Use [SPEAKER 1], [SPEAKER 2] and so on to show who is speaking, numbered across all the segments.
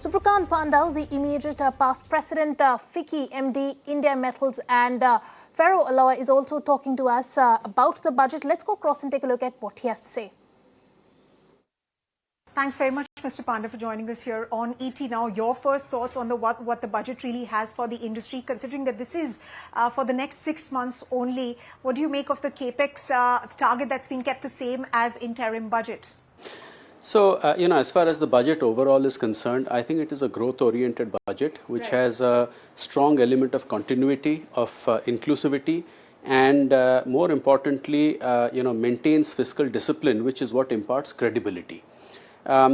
[SPEAKER 1] Subhrakant Panda, the immediate past president, FICCI MD, India Metals and Ferro Alloy is also talking to us about the budget. Let's go across and take a look at what he has to say.
[SPEAKER 2] Thanks very much, Mr. Panda, for joining us here on ET Now. Your first thoughts on what the budget really has for the industry, considering that this is for the next 6 months only. What do you make of the capex target that's been kept the same as interim budget?
[SPEAKER 3] So, as far as the budget overall is concerned, I think it is a growth-oriented budget, which has a strong element of continuity, of inclusivity, and more importantly, maintains fiscal discipline, which is what imparts credibility.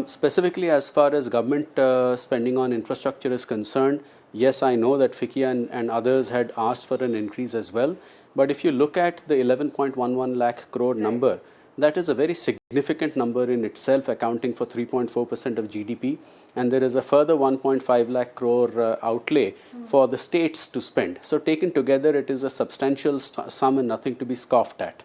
[SPEAKER 3] Specifically, as far as government spending on infrastructure is concerned, yes, I know that FICCI and others had asked for an increase as well. But if you look at the 11.11 lakh crore number, that is a very significant number in itself, accounting for 3.4% of GDP. And there is a further 1.5 lakh crore outlay for the states to spend. So taken together, it is a substantial sum and nothing to be scoffed at.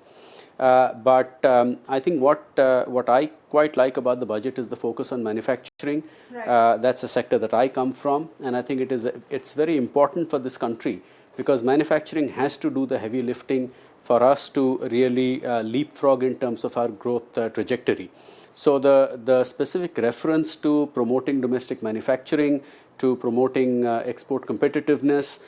[SPEAKER 3] But I think what I quite like about the budget is the focus on manufacturing. That's a sector that I come from, and I think it's very important for this country because manufacturing has to do the heavy lifting for us to really leapfrog in terms of our growth trajectory. So the specific reference to promoting domestic manufacturing, to promoting export competitiveness,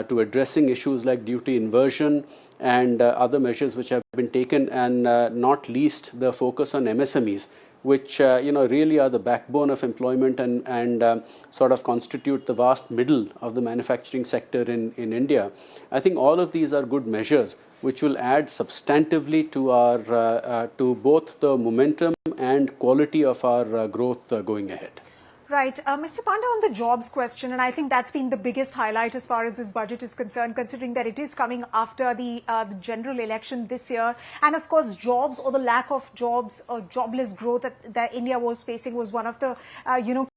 [SPEAKER 3] to addressing issues like duty inversion and other measures which have been taken, and not least the focus on MSMEs, which really are the backbone of employment and sort of constitute the vast middle of the manufacturing sector in India. I think all of these are good measures which will add substantively to our to both the momentum and quality of our growth going ahead.
[SPEAKER 2] Right. Mr. Panda, on the jobs question, and I think that's been the biggest highlight as far as this budget is concerned, considering that it is coming after the general election this year. And of course, jobs or the lack of jobs or jobless growth that India was facing was one of the,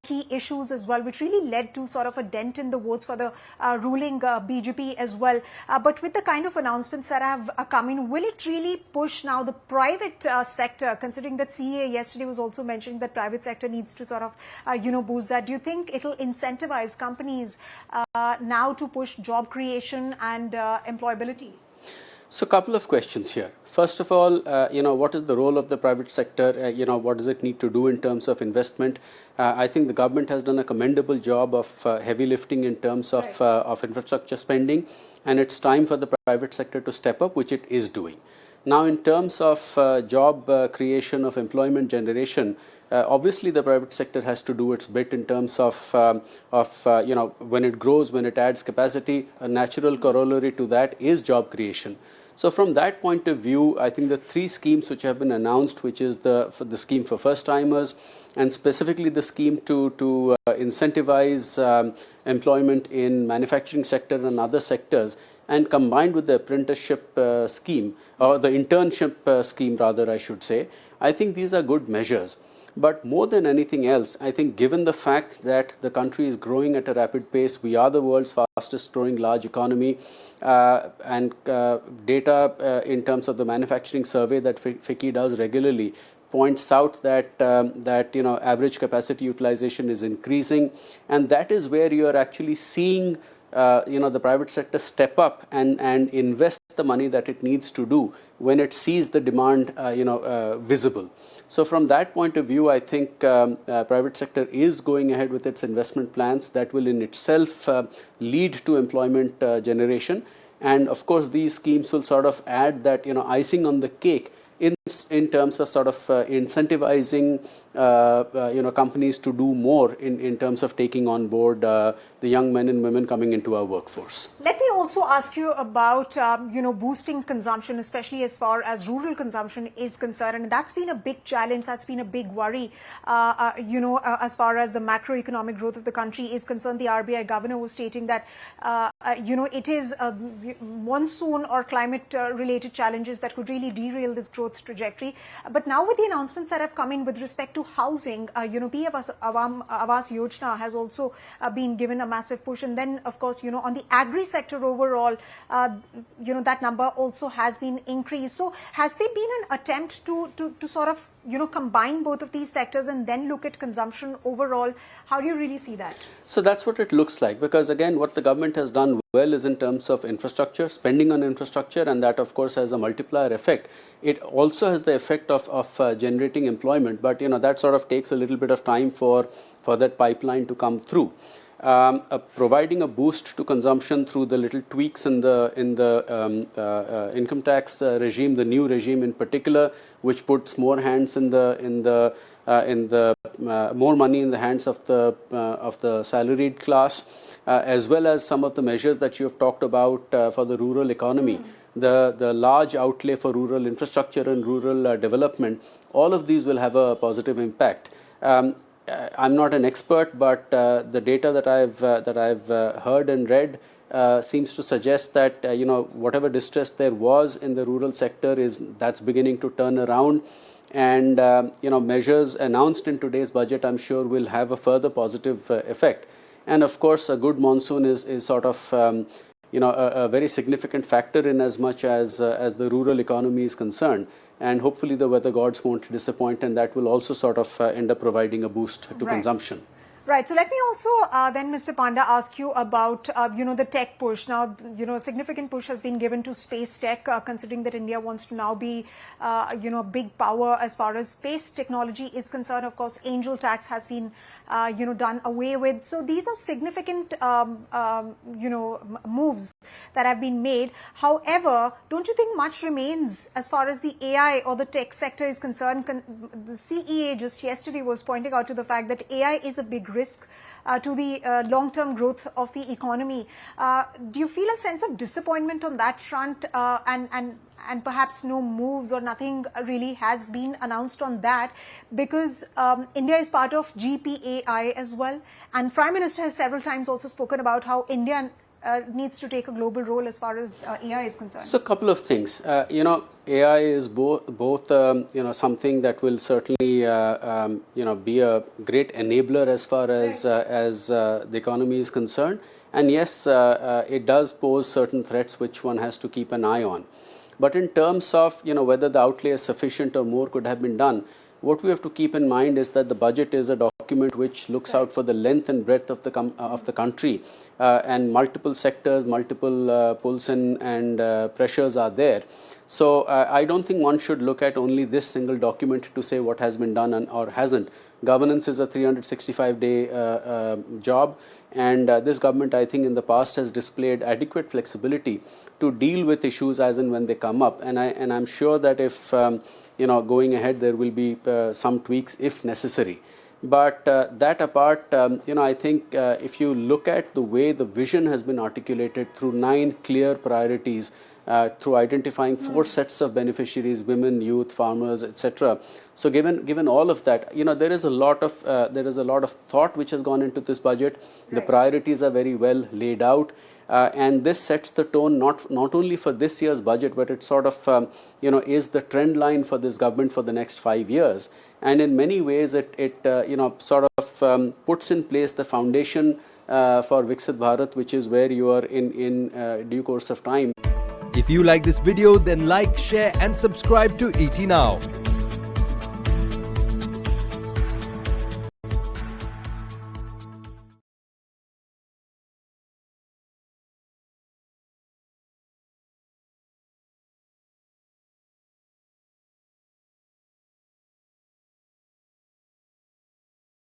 [SPEAKER 2] key issues as well, which really led to sort of a dent in the votes for the ruling BJP as well. But with the kind of announcements that have come in, will it really push now the private sector, considering that CA yesterday was also mentioning that private sector needs to sort of, boost that? Do you think it will incentivize companies now to push job creation and employability?
[SPEAKER 3] So, a couple of questions here. First of all, what is the role of the private sector? What does it need to do in terms of investment? I think the government has done a commendable job of heavy lifting in terms of infrastructure spending, and it's time for the private sector to step up, which it is doing. Now, in terms of job creation, of employment generation, obviously the private sector has to do its bit in terms of when it grows, when it adds capacity. A natural corollary to that is job creation. So from that point of view, I think the 3 schemes which have been announced, which is the scheme for first timers, and specifically the scheme to incentivize employment in manufacturing sector and other sectors, and combined with the apprenticeship scheme, or the internship scheme rather, I should say, I think these are good measures. But more than anything else, I think given the fact that the country is growing at a rapid pace, we are the world's fastest growing large economy, and data in terms of the manufacturing survey that FICCI does regularly points out that average capacity utilization is increasing, and that is where you are actually seeing the private sector step up and invest the money that it needs to do when it sees the demand visible. So from that point of view, I think private sector is going ahead with its investment plans that will in itself lead to employment generation. And of course, these schemes will sort of add that icing on the cake in terms of sort of incentivizing companies to do more in terms of taking on board the young men and women coming into our workforce.
[SPEAKER 2] Let me also ask you about boosting consumption, especially as far as rural consumption is concerned, and that's been a big challenge, that's been a big worry as far as the macroeconomic growth of the country is concerned. The RBI governor was stating that it is monsoon or climate related challenges that could really derail this growth trajectory. But now with the announcements that have come in with respect to housing, PM Awas Yojana has also been given a massive push, and then of course on the agri sector overall, that number also has been increased. So has there been an attempt to sort of combine both of these sectors and then look at consumption overall? How do you really see that?
[SPEAKER 3] So that's what it looks like, because again, what the government has done well is in terms of infrastructure, spending on infrastructure, and that of course has a multiplier effect. It also has the effect of generating employment, but that sort of takes a little bit of time for that pipeline to come through. Providing a boost to consumption through the little tweaks in the income tax regime, the new regime in particular, which puts more hands more money in the hands of the salaried class, as well as some of the measures that you have talked about for the rural economy, the large outlay for rural infrastructure and rural development. All of these will have a positive impact. I'm not an expert, but the data that I've heard and read seems to suggest that whatever distress there was in the rural sector that's beginning to turn around, and measures announced in today's budget, I'm sure, will have a further positive effect. And of course, a good monsoon is sort of a very significant factor in as much as the rural economy is concerned. And hopefully the weather gods won't disappoint, and that will also sort of end up providing a boost to consumption.
[SPEAKER 2] Right. So let me also then, Mr. Panda, ask you about, the tech push. Now, a significant push has been given to space tech, considering that India wants to now be, a big power as far as space technology is concerned. Of course, angel tax has been, done away with. So these are significant, moves that have been made. However, don't you think much remains as far as the AI or the tech sector is concerned? The CEA just yesterday was pointing out to the fact that AI is a big risk to the long-term growth of the economy. Do you feel a sense of disappointment on that front, and perhaps no moves or nothing really has been announced on that, because India is part of GPAI as well, and Prime Minister has several times also spoken about how India needs to take a global role as far as AI is concerned?
[SPEAKER 3] So, a couple of things. AI is both something that will certainly be a great enabler as far as the economy is concerned, and yes, it does pose certain threats which one has to keep an eye on. But in terms of whether the outlay is sufficient or more could have been done, what we have to keep in mind is that the budget is a document which looks out for the length and breadth of the country, and multiple sectors, multiple pulls and pressures are there. So I don't think one should look at only this single document to say what has been done or hasn't. Governance is a 365-day job, and this government, I think, in the past has displayed adequate flexibility to deal with issues as and when they come up. And I'm sure that if going ahead, there will be some tweaks if necessary. But that apart, I think if you look at the way the vision has been articulated through 9 clear priorities, through identifying 4 sets of beneficiaries: women, youth, farmers, etc. So given all of that, there is a lot of thought which has gone into this budget. The priorities are very well laid out. And this sets the tone not only for this year's budget, but it sort of is the trend line for this government for the next 5 years. And in many ways, it sort of puts in place the foundation for Viksit Bharat, which is where you are in due course of time.
[SPEAKER 4] If you like this video, then like, share and subscribe to ET Now.